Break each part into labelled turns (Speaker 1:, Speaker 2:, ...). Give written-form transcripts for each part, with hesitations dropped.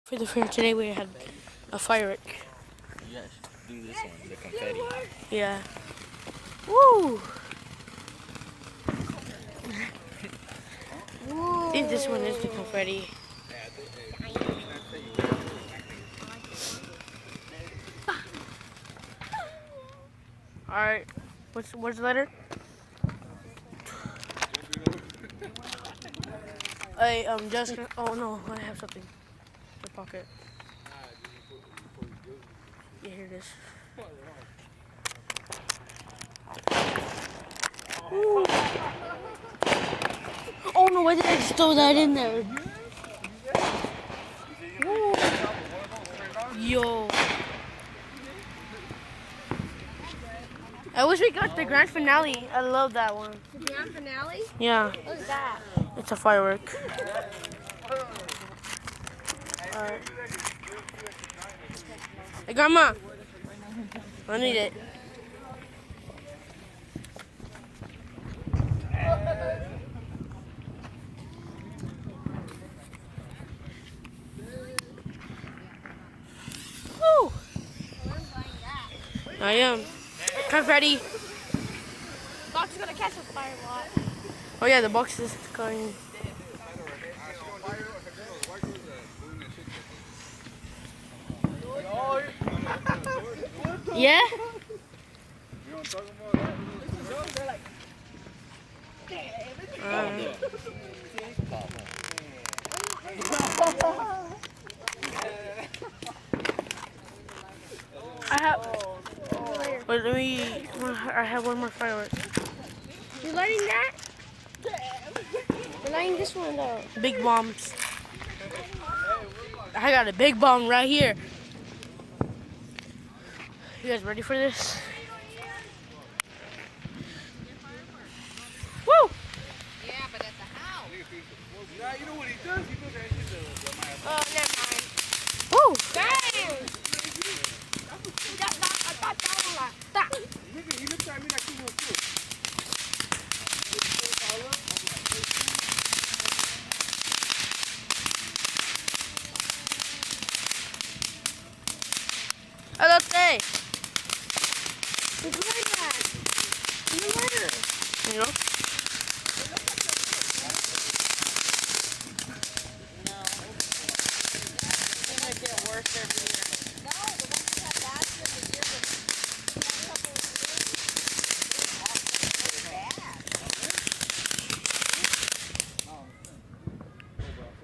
Speaker 1: For the fair today, we had a firework.
Speaker 2: You guys do this one, the confetti.
Speaker 1: Yeah. Woo! I think this one is the confetti. Alright. What's the letter? Just. Oh no, I have something. In the pocket. Yeah, here it is. Ooh. Oh no, why did I just throw that in there? Ooh. Yo. I wish we got the grand finale. I love that one.
Speaker 3: The grand finale?
Speaker 1: Yeah.
Speaker 3: What is that?
Speaker 1: It's a firework. Alright. Hey, Grandma. I need it. Woo! I am. Confetti.
Speaker 3: Box is gonna catch a fire a lot.
Speaker 1: Oh yeah, the box is going. Yeah? I have. Wait, I have one more firework.
Speaker 3: You're lighting that? You're lighting this one though.
Speaker 1: Big bombs. I got a big bomb right here. You guys ready for this? Woo!
Speaker 3: Yeah, but at the house.
Speaker 4: Yeah, you know what he does? He goes and gets the
Speaker 3: Oh, never mind.
Speaker 1: Woo!
Speaker 3: Dang! I thought that was like that.
Speaker 4: He looks at me like he knows too.
Speaker 1: Elote!
Speaker 3: It's like that. In the letter.
Speaker 1: You know?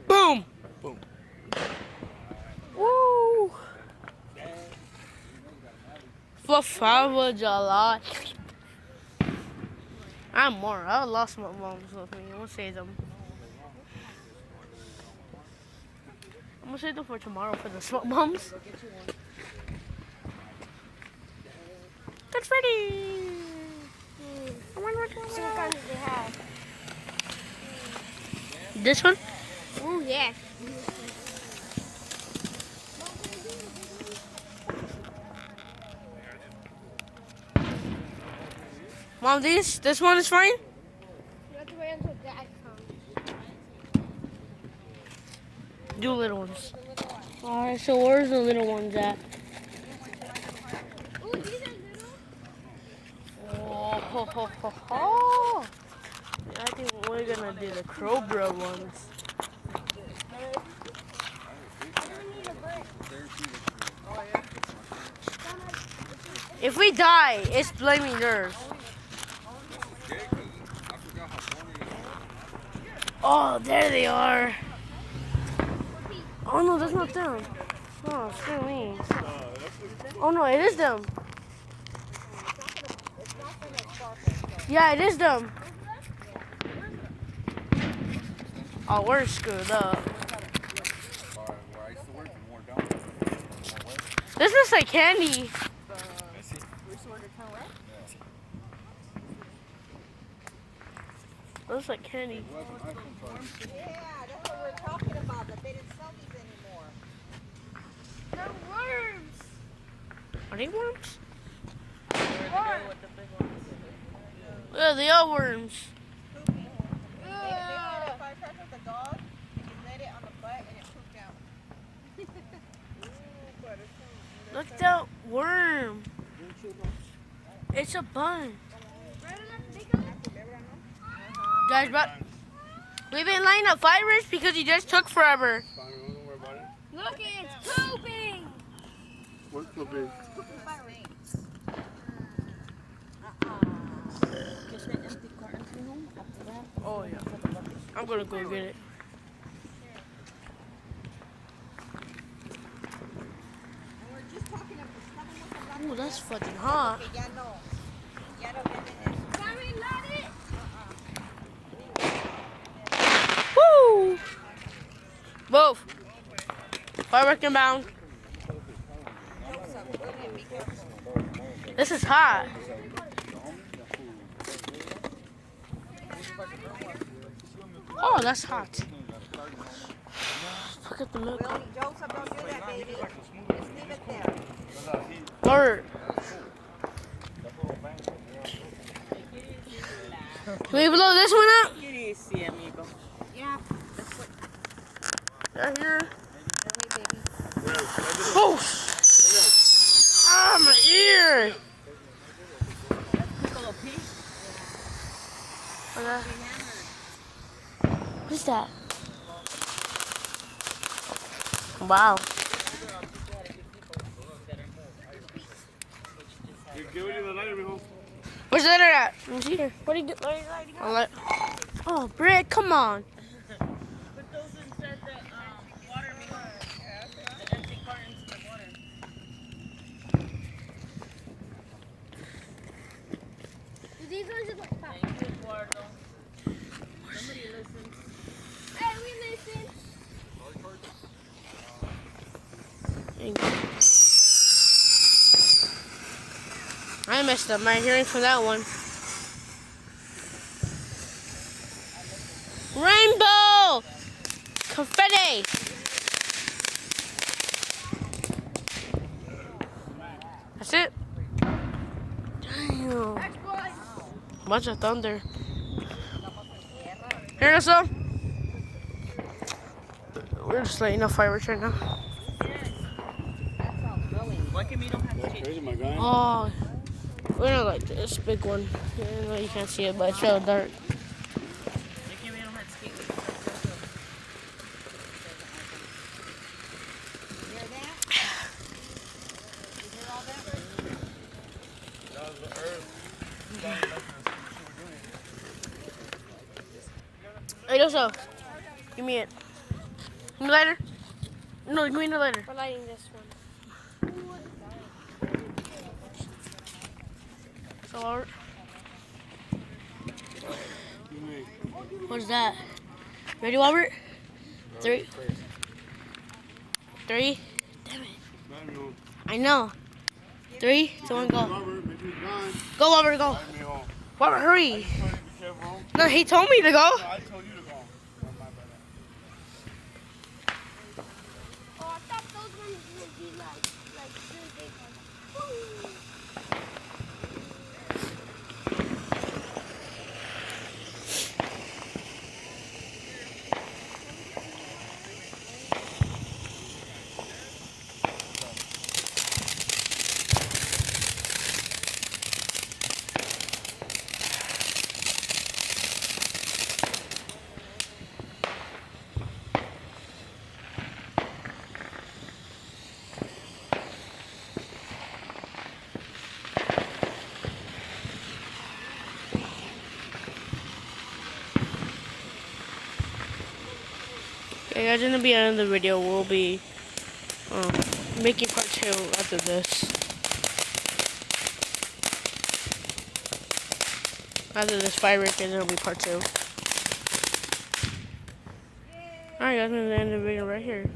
Speaker 1: Boom!
Speaker 2: Boom.
Speaker 1: Woo! Por favor, Jala. I'm more. I lost my bombs with me. I'm gonna save them. I'm gonna save them for tomorrow for the smoke bombs. Confetti!
Speaker 3: I wonder what kind do they have.
Speaker 1: This one?
Speaker 3: Oh, yeah.
Speaker 1: Mom, this one is fine?
Speaker 3: You have to wait until Dad comes.
Speaker 1: Do little ones. Alright, so where's the little ones at?
Speaker 3: Oh, these are little.
Speaker 1: Oh, ho, ho, ho, ho. I think we're gonna do the Cobra ones. If we die, it's blaming theirs. Oh, there they are. Oh no, that's not them. Oh, screw me. Oh no, it is them. Yeah, it is them. Oh, we're screwed up. This looks like candy. Looks like candy.
Speaker 5: Yeah, that's what we're talking about, that they didn't sell these anymore.
Speaker 3: They're worms.
Speaker 1: Are they worms? Yeah, they are worms.
Speaker 5: They did a firecracker with the dog, and you lit it on the butt, and it pooped out.
Speaker 1: Look at that worm. It's a bun. Guys, but we've been lighting up fires because he just took forever.
Speaker 4: Fine, don't worry about it.
Speaker 3: Look, it's pooping.
Speaker 4: What's so big?
Speaker 1: Oh yeah. I'm gonna go get it. Ooh, that's fucking hot. Woo! Move. Firework inbound. This is hot. Oh, that's hot. Look at the milk.
Speaker 5: Joseph, don't do that, baby. Just leave it there.
Speaker 1: Word. Can we blow this one up?
Speaker 5: Yeah.
Speaker 1: Right here. Oh! Ah, my ear! What's that? Wow. Where's the lighter at? Let me see here. What do you do? Oh, Britt, come on.
Speaker 6: Put those inside the water meter. The empty cartons in the water.
Speaker 3: These ones are like pop.
Speaker 6: Thank you, Eduardo. Somebody listens.
Speaker 3: Hey, we listen.
Speaker 1: I messed up my hearing for that one. Rainbow! Confetti! That's it? Damn. Bunch of thunder. Here, Russell. We're just lighting up fireworks right now.
Speaker 6: Why can we don't have
Speaker 4: That's crazy, my guy.
Speaker 1: Oh, we're not like this big one. I know you can't see it, but it's real dark.
Speaker 6: Why can we don't have skate?
Speaker 1: Hey, Russell. Give me it. Give me the lighter. No, give me the lighter.
Speaker 3: We're lighting this one.
Speaker 1: So, what's that? Ready, Robert? Three. Damn it. I know. 3, 2, 1, go. Go, Robert, go. Robert, hurry. No, he told me to go.
Speaker 4: I told you to go.
Speaker 3: Oh, I thought those ones would be like really big ones.
Speaker 1: Okay, guys, in the beginning of the video, we'll be making part 2 after this. After this firework, and it'll be part 2. Alright, guys, I'm going to end the video right here.